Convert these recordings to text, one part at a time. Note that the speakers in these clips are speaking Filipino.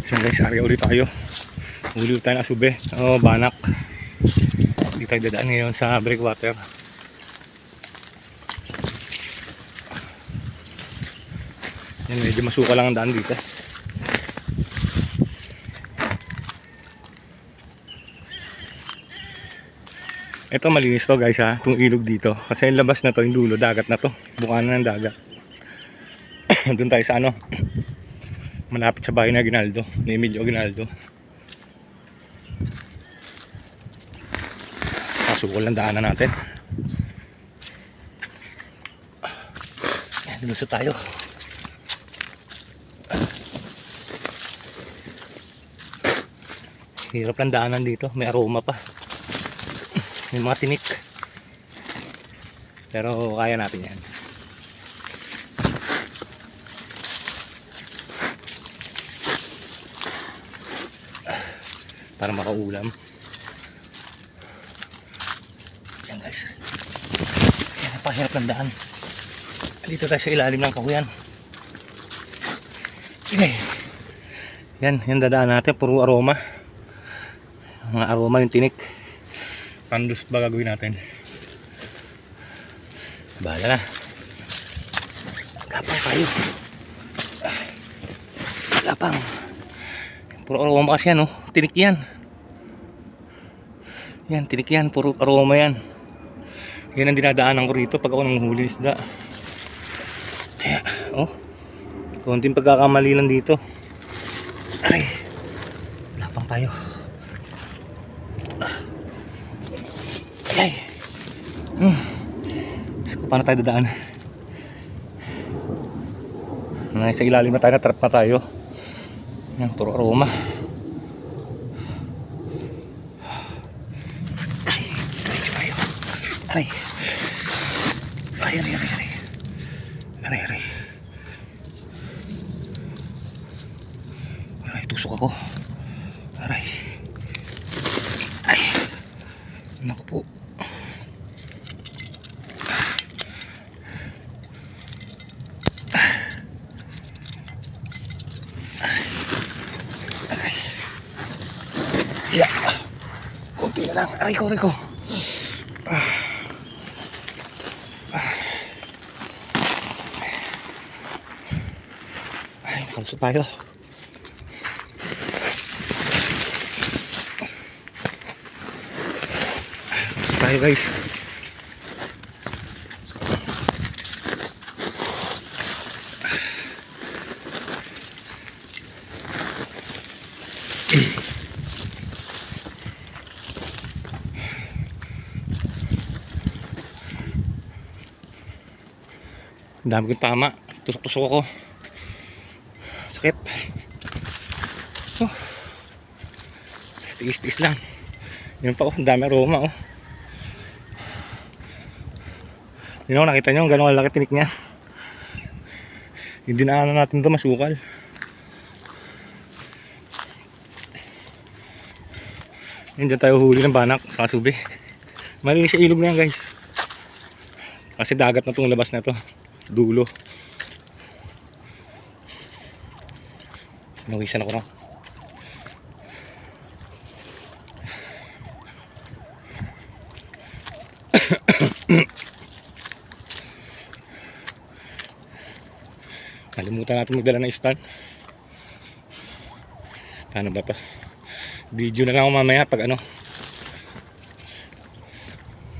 So guys, area ulit tayo. Huli ulit tayo ng asube o banak. Hindi tayo dadaan ngayon sa breakwater. Yan, medyo masuka lang ang daan dito. Ito malinis to guys ha, itong ilog dito. Kasi yung labas na to, yung dulo, dagat na to. Bukanan ng dagat. Doon tayo sa ano, malapit sa bahay na Aguinaldo, ni Emilio Aguinaldo. Pasukol ang daanan natin. Lulusot tayo. Hirap lang daanan dito, may aroma pa. May mga tinik. Pero kaya natin yan. Para makaulam. Yan guys. Yan, napahirap ng daan. Dito tayo sa ilalim ng kahuyan. Okay. Yan, yung dadaan natin. Puro aroma. Mga aroma yung tinik. Pandus ba gagawin natin? Bahala na. Gapang tayo. Gapang. Puro aroma kasi yan, oh. Tinik yan. Yan, tinik yan. Puro aroma yan. Yan ang dinadaanan ko rito pag ako nanguhuli isda. Kaya, oh. Konting pagkakamali lang dito. Aray. Gapang tayo. Ay. Gusto, paano tayo dadaan? Sa ilalim na tayo, natrap na tayo. Yan, puro aroma. Ay, diretso tayo. Aray. Aray, aray, aray, aray. Aray, aray. Aray, tusok ako. Aray. Ay. Naku po. Yeah. Kunti na lang. Aray ko, aray ko. Ay, nakalusot tayo. Nakalusot tayo guys. Ang dami kong tama. Tusok-tusok ako. Sakit. Oh. Tiis-tiis lang. Yun pa, oh. Ang dami aroma, oh. Yun, oh, nakita nyo gano'ng laki tinik niya. Hindi na natin ito masukal. Yun, dyan tayo huli ng banak sa kasubi. Malinis sa ilog na yan guys. Kasi dagat na itong labas na ito. Dulo. Nawisan ako na. Kalimutan natin magdala ng stand. Paano ba pa? Video na lang ako mamaya pag ano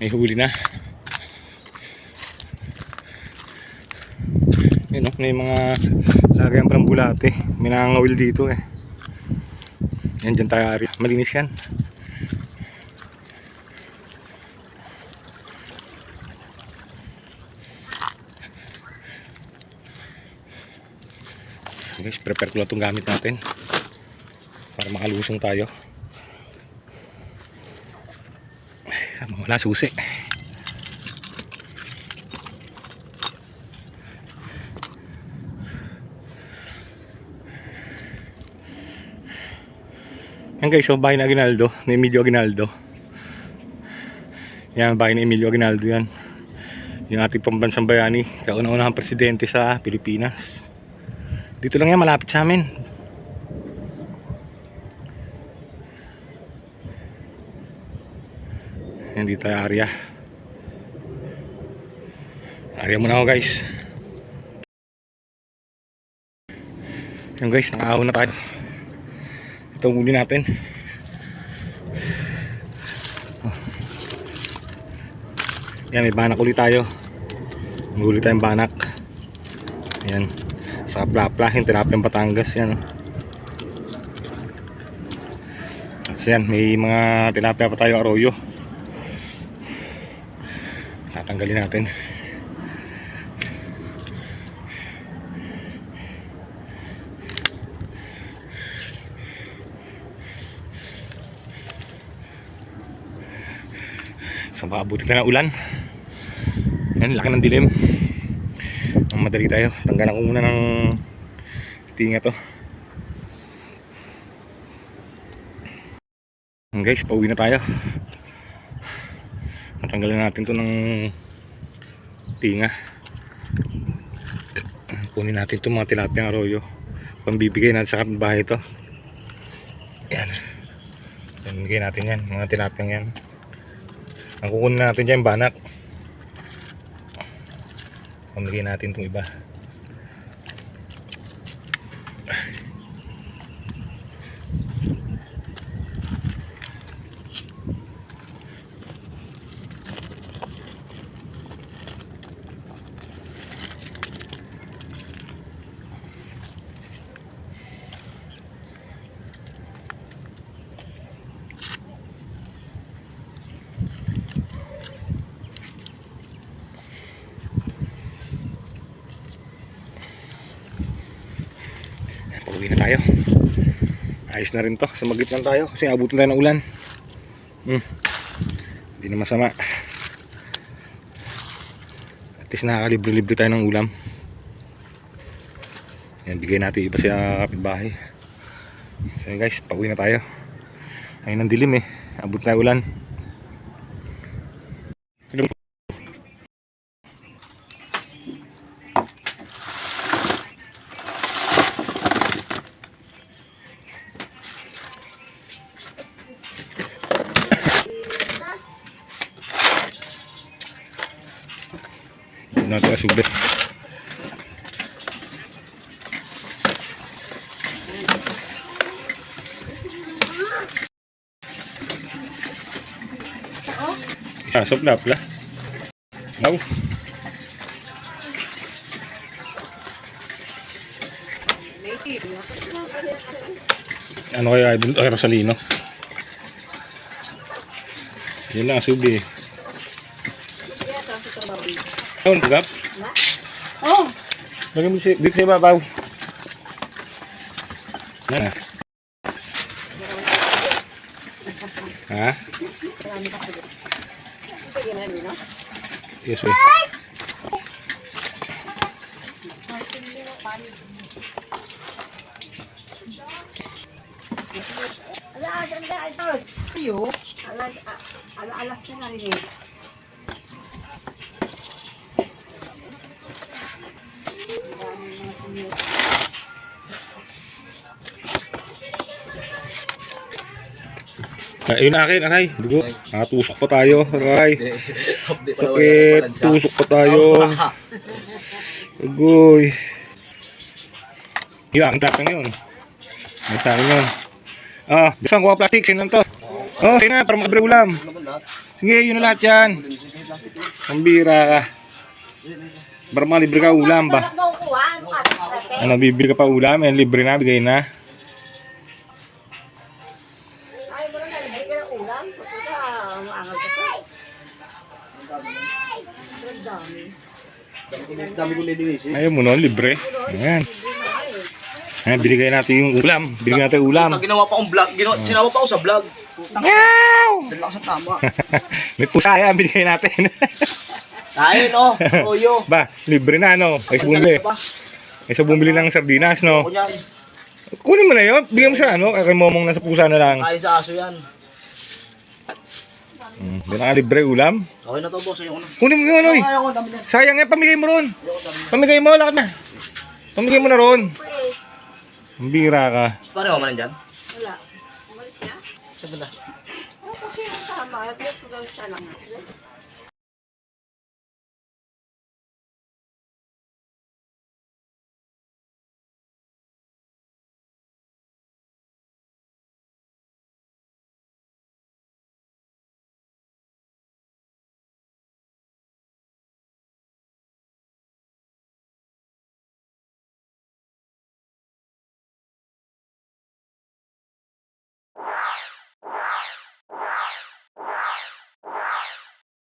may huli na. Yun, oh, may mga lagayang parambulate. May nangangawil dito eh. Yan, dyan tayo ari. Malinis yan. Guys, prepare ko lang itong gamit natin para makalusong tayo. Wala susi. Yan guys, so bahay na Aguinaldo, ni Emilio Aguinaldo. Yan, bahay ni Emilio Aguinaldo yan. Yung ating pambansang bayani, kauna-unahang presidente sa Pilipinas. Dito lang yan, malapit sa amin. Ayan, dito tayo area. Area muna ako guys. Ayan guys, nakaahon na tayo. Ito ang huli natin. Ayan, may banak ulit tayo. May huli tayong banak. Ayan, sa plapla, yung tinapin Batangas. Yan. At yan, may mga tilapia pa tayong arroyo. Tatanggalin natin. So makabuti na ng ulan. Yan, laki ng dilim. Madali tayo. Tanggalan ko muna ng tinga to. Guys, pauwi na tayo. Natanggalan natin to ng tinga. Kunin natin itong mga tilapia arroyo. Pambibigay natin sa kapitbahay ito. Yan. Pambibigay natin yan. Mga tilapia yan. Ang kukunin natin dyan banak. Pambigay natin itong iba. Pauwi na tayo. Ayos na rin to. Sumaglit lang tayo kasi abutin tayo ng ulan. Hindi na masama. At least nakakalibre-libre tayo ng ulam. Yan, bigay natin iba sa kapitbahay. So guys, pauwi na tayo. Ayun ang dilim eh. Abutin tayo ulan. Natin asubit. Isasop na pala. Wow. Ano kaya idol Rosalino? Yun lang asubi. Ano gap? Oh. Lagyan mo dito sa ibabaw. Yan. Ha? Yes, wait. Alas na rin eh. Ayun na akin, aray. Dugo. Tusok pa tayo, aray. Sakit. Tusok pa tayo. Agoy. Yun, ang tapang yun. Ang tapang yun. Ah, bisan ko plastic. Sino to? Oh, sige na, para makabre ulam. Sige, yun na lahat yan. Pambira ka. Para malibre ka ulam ba? Ano, bibili ka pa ulam? Yan, libre na, bigay na. Ayaw mo nun, libre. Ayan. Ayan, binigay natin yung ulam. Binigay natin yung ulam. Ginawa pa akong vlog. Sinawa pa ako sa vlog. Meow! Dala ko sa tama. May pusa yan, binigay natin. Ayun oh, toyo. Ba, libre na no. Kaysa bumili. Kaysa bumili ng sardinas no. Ako yan. Kunin mo na yun. Bigyan mo sa ano. Kay momong nasa pusa na lang. Kain sa aso yan. Doon na libre ulam. Okay na to boss. Ayoko na. Kunin mo yun oy. Ayoko, dami na. Sayang yan, pamigay mo ron. Ayoko, dami na. Pamigay mo, lakad na. Pamigay mo na ron. Ang bira ka. Pare mo man dyan? Wala. Umalis niya? Sabi na. Oo, kasi yung tama. At least daw siya lang.